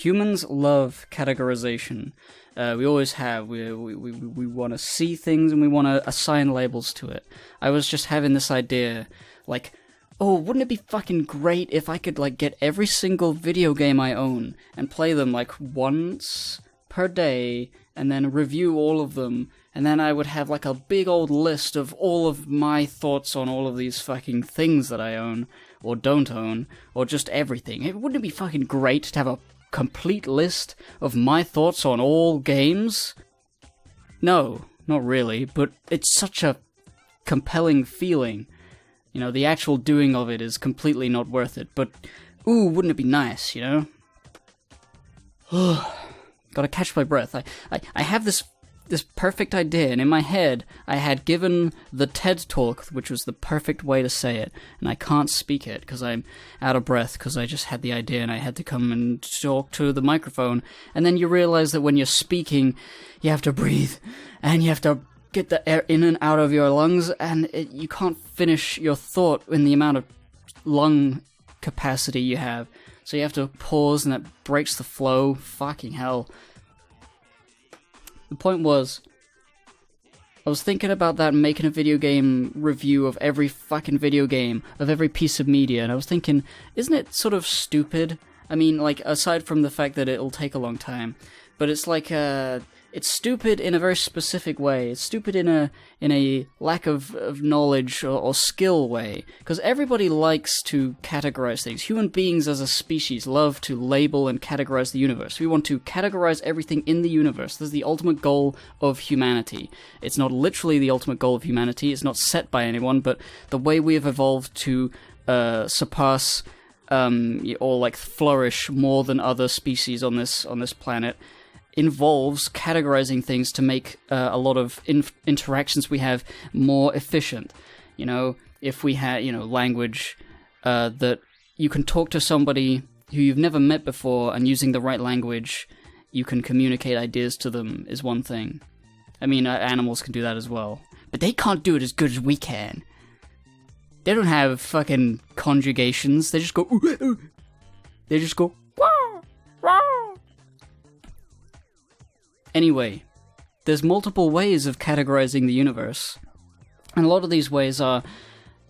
Humans love categorization. We always have. We want to see things and we want to assign labels to it. I was just having this idea, like, oh, wouldn't it be fucking great if I could, like, get every single video game I own and play them, like, once per day and then review all of them, and then I would have, like, a big old list of all of my thoughts on all of these fucking things that I own, or don't own, or just everything. Wouldn't it be fucking great to have a complete list of my thoughts on all games? No, not really, but it's such a compelling feeling. You know, the actual doing of it is completely not worth it, but, ooh, wouldn't it be nice, you know? Gotta catch my breath. I have this perfect idea, and in my head, I had given the TED Talk, which was the perfect way to say it, and I can't speak it, because I'm out of breath, because I just had the idea, and I had to come and talk to the microphone, and then you realize that when you're speaking, you have to breathe, and you have to get the air in and out of your lungs, and you can't finish your thought in the amount of lung capacity you have. So you have to pause, and that breaks the flow. Fucking hell. The point was, I was thinking about that and making a video game review of every fucking video game, of every piece of media, and I was thinking, isn't it sort of stupid? I mean, like, aside from the fact that it'll take a long time, but it's like, it's stupid in a very specific way. It's stupid in a lack of knowledge or skill way. Because everybody likes to categorize things. Human beings as a species love to label and categorize the universe. We want to categorize everything in the universe. This is the ultimate goal of humanity. It's not literally the ultimate goal of humanity. It's not set by anyone, but the way we have evolved to surpass or like flourish more than other species on this planet involves categorizing things to make a lot of interactions we have more efficient. You know, if we had, language that you can talk to somebody who you've never met before, and using the right language, you can communicate ideas to them is one thing. I mean, animals can do that as well. But they can't do it as good as we can. They don't have fucking conjugations. They just go, ooh, ooh. They just go, wah, wah. Anyway, there's multiple ways of categorizing the universe, and a lot of these ways are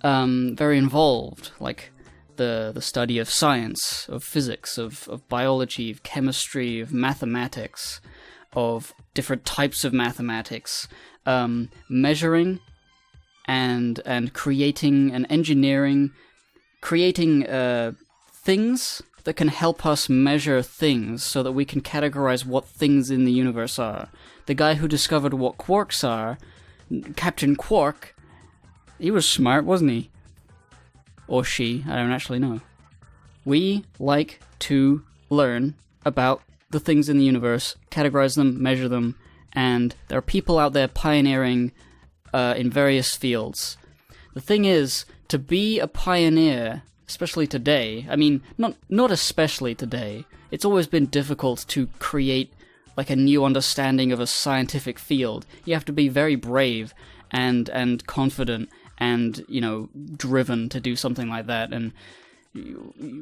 very involved, like the study of science, of physics, of biology, of chemistry, of mathematics, of different types of mathematics, measuring and creating and engineering, creating things that can help us measure things so that we can categorize what things in the universe are. The guy who discovered what quarks are, Captain Quark, he was smart, wasn't he? Or she, I don't actually know. We like to learn about the things in the universe, categorize them, measure them, and there are people out there pioneering in various fields. The thing is, to be a pioneer, especially today, I mean, not especially today, it's always been difficult to create like a new understanding of a scientific field. You have to be very brave and confident and, driven to do something like that, and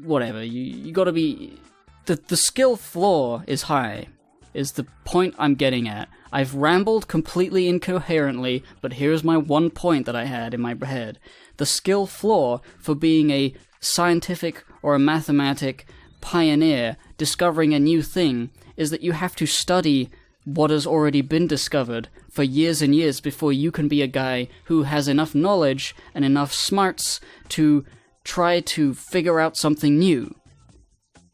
whatever, you gotta be... The skill floor is high, is the point I'm getting at. I've rambled completely incoherently, but here's my one point that I had in my head. The skill floor for being a scientific or a mathematic pioneer discovering a new thing is that you have to study what has already been discovered for years and years before you can be a guy who has enough knowledge and enough smarts to try to figure out something new.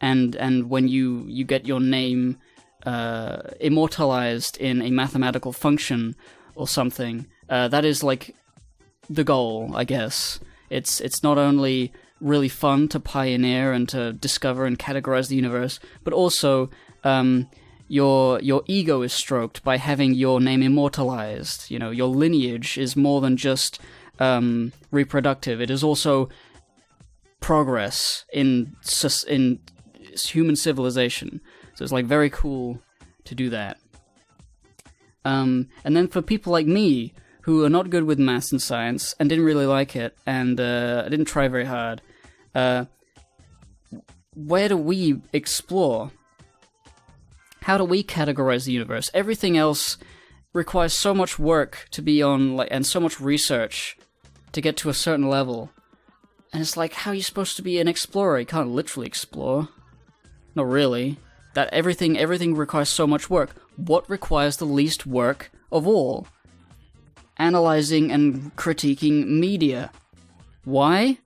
And when you get your name immortalized in a mathematical function or something, that is like the goal, I guess. It's not only really fun to pioneer and to discover and categorize the universe, but also your ego is stroked by having your name immortalized. Your lineage is more than just reproductive. It is also progress in human civilization. So it's like very cool to do that. And then for people like me, who are not good with maths and science, and didn't really like it, and I didn't try very hard, where do we explore? how do we categorize the universe? Everything else requires so much work to be on, like, and so much research to get to a certain level. And it's like, how are you supposed to be an explorer? You can't literally explore. Not really. That everything requires so much work. What requires the least work of all? Analyzing and critiquing media. Why?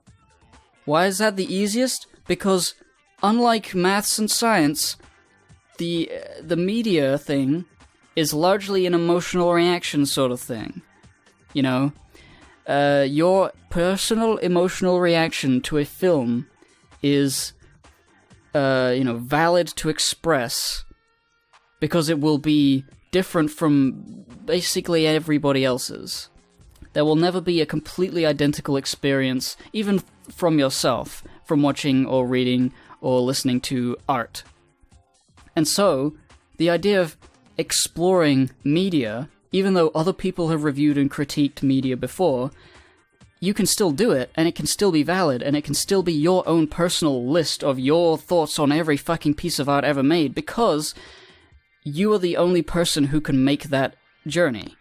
Why is that the easiest? Because unlike maths and science, the media thing is largely an emotional reaction sort of thing. You know? Your personal emotional reaction to a film is, valid to express because it will be different from basically everybody else's. There will never be a completely identical experience, even from yourself, from watching or reading or listening to art. And so, the idea of exploring media, even though other people have reviewed and critiqued media before, you can still do it, and it can still be valid, and it can still be your own personal list of your thoughts on every fucking piece of art ever made, because you are the only person who can make that journey.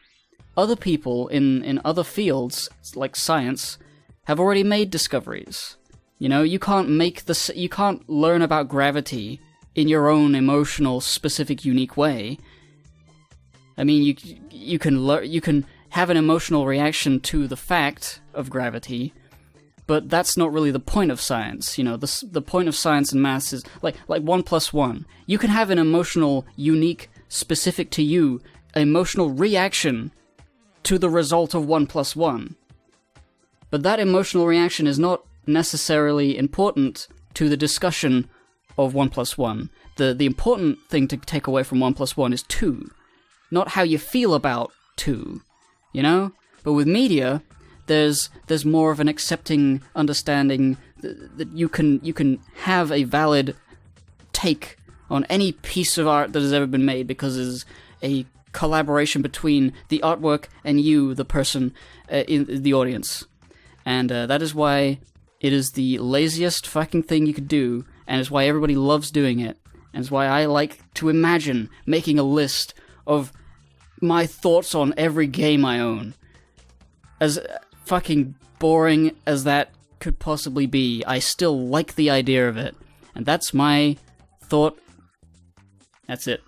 Other people in other fields, like science, have already made discoveries. You know, you can't learn about gravity in your own emotional, specific, unique way. I mean, you can have an emotional reaction to the fact of gravity, but that's not really the point of science. You know, the point of science and maths is like 1 + 1. You can have an emotional, unique, specific to you, emotional reaction to the result of 1 + 1. But that emotional reaction is not necessarily important to the discussion of 1 + 1. The important thing to take away from 1 + 1 is 2, not how you feel about 2, you know? But with media, there's more of an accepting understanding that you can have a valid take on any piece of art that has ever been made, because it's a collaboration between the artwork and you, the person in the audience. And that is why it is the laziest fucking thing you could do, and it's why everybody loves doing it, and it's why I like to imagine making a list of my thoughts on every game I own. As fucking boring as that could possibly be, I still like the idea of it. And that's my thought. That's it.